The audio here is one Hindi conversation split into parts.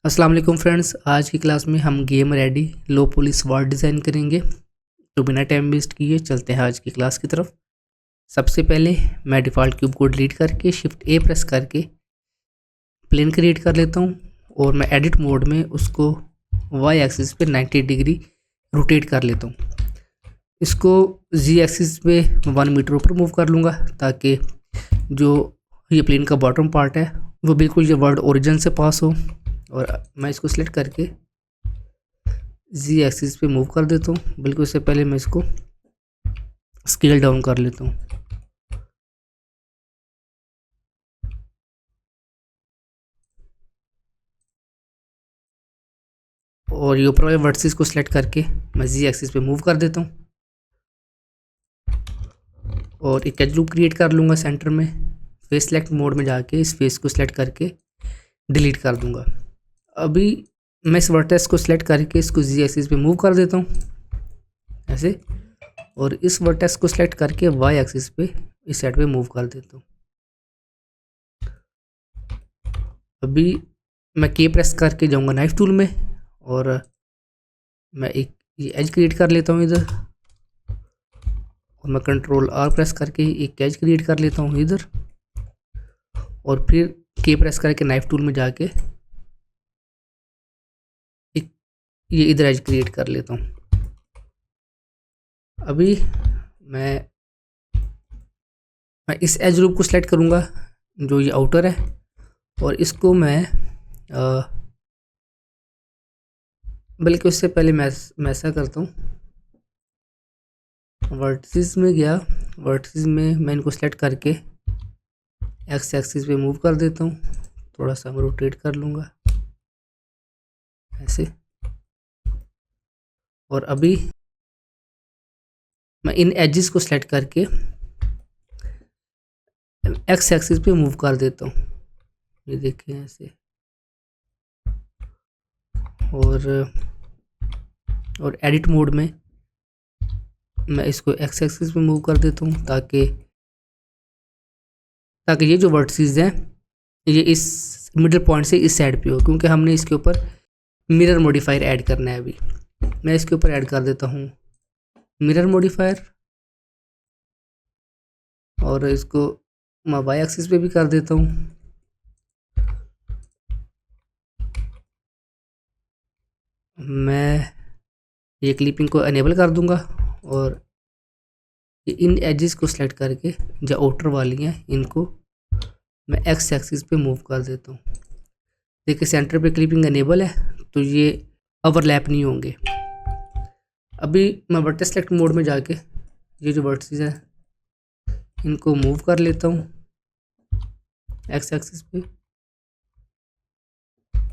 अस्सलाम वालेकुम फ्रेंड्स। आज की क्लास में हम गेम रेडी लो पुलिस वार डिज़ाइन करेंगे। तो बिना टाइम वेस्ट किए चलते हैं आज की क्लास की तरफ। सबसे पहले मैं डिफ़ॉल्ट क्यूब को डिलीट करके शिफ्ट ए प्रेस करके प्लेन क्रिएट कर लेता हूँ और मैं एडिट मोड में उसको वाई एक्सिस पे 90 डिग्री रोटेट कर लेता हूँ। इसको जी एक्सिस पे 1 मीटर ऊपर मूव कर लूँगा ताकि जो ये प्लेन का बॉटम पार्ट है वो बिल्कुल ये वर्ड ओरिजिन से पास हो। और मैं इसको सिलेक्ट करके जी एक्सिस पे मूव कर देता हूँ। बिल्कुल इससे पहले मैं इसको स्केल डाउन कर लेता हूँ। और ये ऊपर वाले वर्टिसेस को सिलेक्ट करके मैं जी एक्सिस पे मूव कर देता हूँ और एक एज लूप क्रिएट कर लूँगा सेंटर में। फेस सेलेक्ट मोड में जाके इस फेस को सिलेक्ट करके डिलीट कर दूँगा। अभी मैं इस वर्टेक्स को सिलेक्ट करके इसको जी एक्सिस पे मूव कर देता हूँ ऐसे, और इस वर्टेक्स को सिलेक्ट करके वाई एक्सिस पे इस साइड पे मूव कर देता हूँ। अभी मैं के प्रेस करके जाऊँगा नाइफ टूल में और मैं एक ये एज क्रिएट कर लेता हूँ इधर, और मैं कंट्रोल आर प्रेस करके एक एज क्रिएट कर लेता हूँ इधर, और फिर के प्रेस करके नाइफ टूल में जाके एक ये इधर एज क्रिएट कर लेता हूँ। अभी मैं इस एज लूप को सिलेक्ट करूँगा जो ये आउटर है, और इसको मैं बल्कि उससे पहले मैं ऐसा करता हूँ, वर्टिसेस में गया, वर्टिसेस में मैं इनको सिलेक्ट करके एक्स एक्सिस पे मूव कर देता हूँ। थोड़ा सा मैं रोटेट कर लूँगा ऐसे, और अभी मैं इन एजेस को सिलेक्ट करके एक्स एक्सिस पे मूव कर देता हूँ। ये देखें ऐसे, और एडिट मोड में मैं इसको एक्स एक्सिस पे मूव कर देता हूँ ताकि ये जो वर्टिसेस हैं ये इस मिडिल पॉइंट से इस साइड पे हो, क्योंकि हमने इसके ऊपर मिरर मॉडिफायर ऐड करना है। अभी मैं इसके ऊपर ऐड कर देता हूँ मिरर मॉडिफायर, और इसको मैं वाई एक्सिस पे भी कर देता हूँ। मैं ये क्लिपिंग को एनेबल कर दूंगा और इन एजेस को सिलेक्ट करके जो आउटर वाली हैं इनको मैं एक्स एक्सिस पे मूव कर देता हूँ। देखिए सेंटर पे क्लिपिंग एनेबल है तो ये ओवरलैप नहीं होंगे। अभी मैं वर्टेक्स सेलेक्ट मोड में जाके ये जो वर्टिसेस हैं इनको मूव कर लेता हूँ एक्स एक्सिस पे,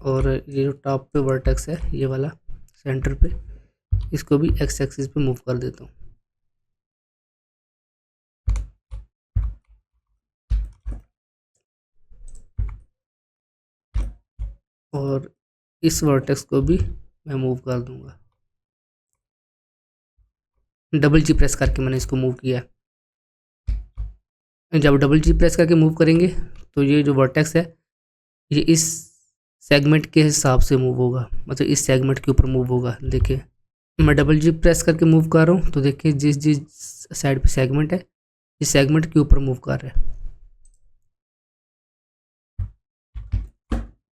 और ये जो टॉप पे वर्टेक्स है ये वाला सेंटर पे, इसको भी एक्स एक्सिस पे मूव कर देता हूँ। और इस वर्टेक्स को भी मैं मूव कर दूंगा। डबल जी प्रेस करके मैंने इसको मूव किया। जब डबल जी प्रेस करके मूव करेंगे तो ये जो वर्टेक्स है ये इस सेगमेंट के हिसाब से मूव होगा, मतलब इस सेगमेंट के ऊपर मूव होगा। देखिए मैं डबल जी प्रेस करके मूव कर रहा हूँ तो देखिए जिस जिस साइड पे सेगमेंट है इस सेगमेंट के ऊपर मूव कर रहा है।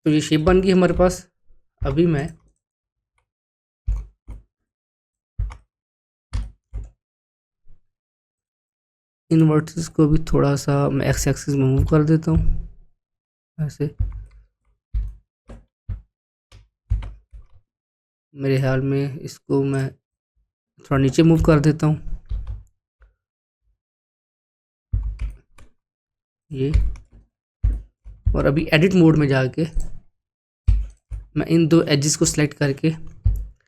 तो ये शेप बन गई हमारे पास। अभी मैं इन वर्टिसेस को भी थोड़ा सा मैं एक्स एक्सिस में मूव कर देता हूँ ऐसे। मेरे ख्याल में इसको मैं थोड़ा नीचे मूव कर देता हूँ ये, और अभी एडिट मोड में जाके मैं इन दो एजेस को सिलेक्ट करके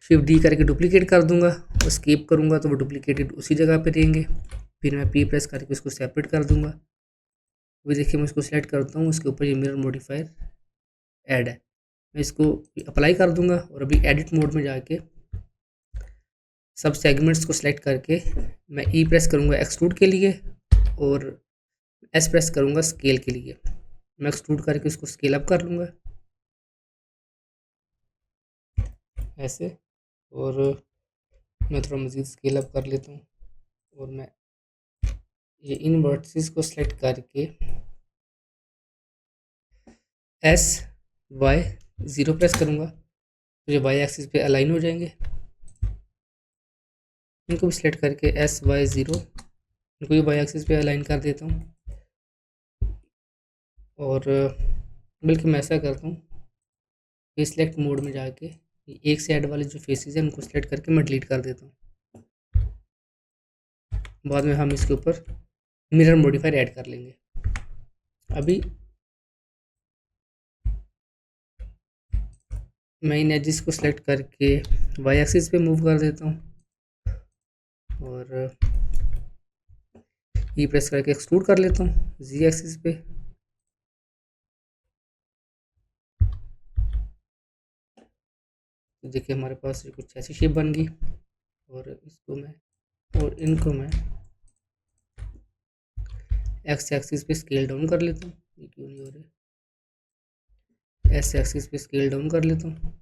शिफ्ट डी करके डुप्लीकेट कर दूंगा और स्केप करूंगा तो वो डुप्लीकेटेड उसी जगह पे रहेंगे। फिर मैं पी प्रेस करके उसको सेपरेट कर दूंगा। अभी देखिए मैं इसको सिलेक्ट करता हूँ, उसके ऊपर ये मिरर मॉडिफायर ऐड है, मैं इसको अप्लाई कर दूंगा। और अभी एडिट मोड में जाके सब सेगमेंट्स को सिलेक्ट करके मैं ई प्रेस करूँगा एक्सट्रूड के लिए और एस प्रेस करूँगा स्केल के लिए। मैं एक्सट्रूड करके उसको स्केल अप कर लूँगा। ऐसे। और मैं थोड़ा मज़ीद स्केल अप कर लेता हूँ और मैं ये इन वर्टिसेस को सिलेक्ट करके एस वाई 0 प्रेस करूँगा तो ये वाई एक्सिस पे अलाइन हो जाएंगे। इनको भी सिलेक्ट करके एस वाई 0 इनको भी वाई एक्सिस पे अलाइन कर देता हूँ। और बल्कि मैं ऐसा करता हूँ फेस सिलेक्ट मोड में जाके एक साइड वाले जो फेसेस हैं उनको सिलेक्ट करके मैं डिलीट कर देता हूँ। बाद में हम इसके ऊपर मिरर मॉडिफायर ऐड कर लेंगे। अभी मैं इन एजेस को सिलेक्ट करके वाई एक्सिस पे मूव कर देता हूँ और ई प्रेस करके एक्सट्रूड कर लेता हूँ जी एक्सिस पे। तो देखिए हमारे पास कुछ ऐसी शेप बन गई। और इसको मैं और इनको मैं एक्स एक्सिस पे स्केल डाउन कर लेता हूँ। ये क्यों नहीं हो रहा? एस एक्सिस पे स्केल डाउन कर लेता हूँ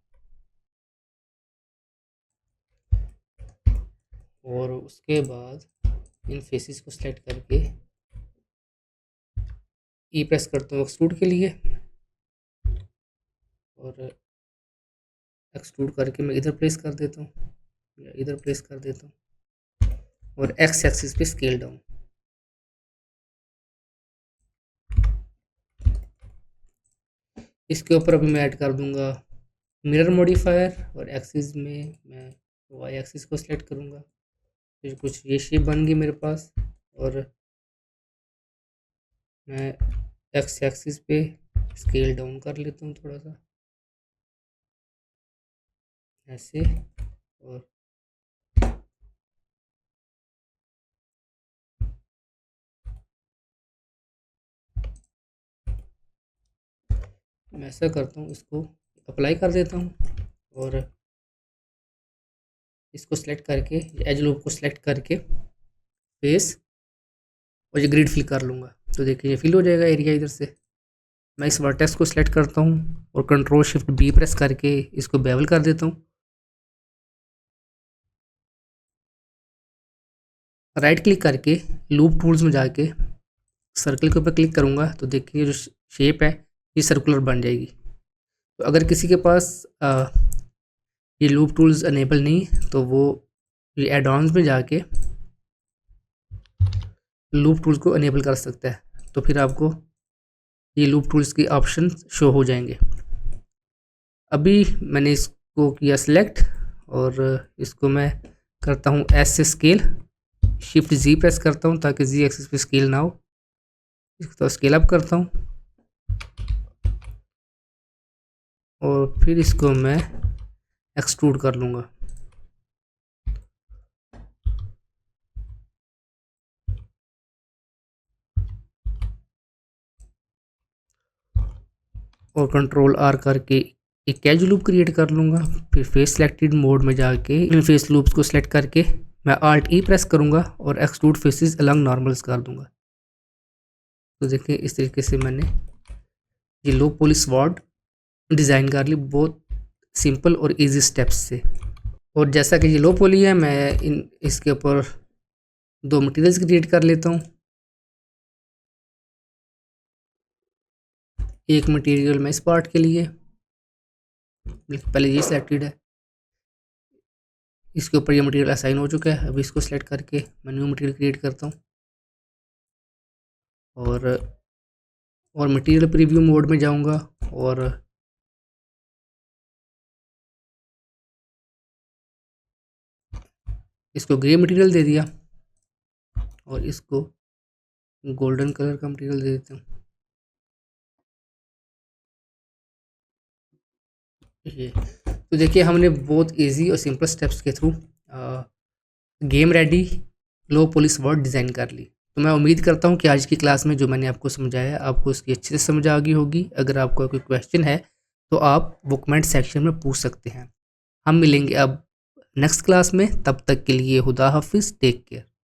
और उसके बाद इन फेसेस को सिलेक्ट करके ई प्रेस करता हूँ एक्सट्रूड के लिए और एक्सट्रूड करके मैं इधर प्लेस कर देता हूँ या इधर प्लेस कर देता हूँ और एक्स एक्सिस पे स्केल डाउन। इसके ऊपर अभी मैं ऐड कर दूंगा मिरर मॉडिफायर और एक्सिस में मैं वाई एक्सिस को सिलेक्ट करूँगा। फिर कुछ ये शेप बन गई मेरे पास और मैं एक्स एक्सिस पे स्केल डाउन कर लेता हूँ थोड़ा सा ऐसे। और मैं ऐसा करता हूँ इसको अप्लाई कर देता हूँ और इसको सिलेक्ट करके एज लूप को सिलेक्ट करके फेस और ये ग्रिड फिल कर लूँगा। तो देखिए ये फिल हो जाएगा एरिया इधर से। मैं इस वर्टेक्स को सिलेक्ट करता हूँ और कंट्रोल शिफ्ट बी प्रेस करके इसको बेवल कर देता हूँ। राइट क्लिक करके लूप टूल्स में जाके सर्कल के ऊपर क्लिक करूँगा तो देखिए जो शेप है ये सर्कुलर बन जाएगी। तो अगर किसी के पास ये लूप टूल्स अनेबल नहीं तो वो ये एड ऑन्स में जाके लूप टूल्स को अनेबल कर सकता है। तो फिर आपको ये लूप टूल्स की ऑप्शन शो हो जाएंगे। अभी मैंने इसको किया सिलेक्ट और इसको मैं करता हूँ एस से स्केल, शिफ्ट जी प्रेस करता हूँ ताकि जी एक्सिस पे स्केल ना हो। इसको तो स्केल अप करता हूँ और फिर इसको मैं एक्सट्रूड कर लूँगा। और कंट्रोल आर करके एक कैज लूप क्रिएट कर लूँगा। फिर फेस सिलेक्टेड मोड में जाके इन फेस लूप्स को सिलेक्ट करके मैं आल्ट ई प्रेस करूँगा और एक्सट्रूड फेसेस अलॉन्ग नॉर्मल्स कर दूँगा। तो देखिए इस तरीके से मैंने ये लो पुलिस वार्ड डिज़ाइन कर ली बहुत सिंपल और इजी स्टेप्स से। और जैसा कि ये लो पोली है मैं इसके ऊपर दो मटेरियल्स क्रिएट कर लेता हूँ। एक मटेरियल मैं इस पार्ट के लिए पहले ये सिलेक्टेड है, इसके ऊपर ये मटेरियल असाइन हो चुका है। अभी इसको सिलेक्ट करके मैं न्यू मटेरियल क्रिएट करता हूँ और मटेरियल प्रीव्यू मोड में जाऊँगा और इसको ग्रे मटेरियल दे दिया और इसको गोल्डन कलर का मटेरियल दे देता हूँ। ये तो देखिए हमने बहुत इजी और सिंपल स्टेप्स के थ्रू गेम रेडी लो पुलिस वर्ड डिज़ाइन कर ली। तो मैं उम्मीद करता हूँ कि आज की क्लास में जो मैंने आपको समझाया आपको उसकी अच्छे से समझ आ गई होगी। अगर आपको कोई क्वेश्चन है तो आप वो कमेंट सेक्शन में पूछ सकते हैं। हम मिलेंगे अब नेक्स्ट क्लास में, तब तक के लिए खुदा हाफिज़, टेक केयर।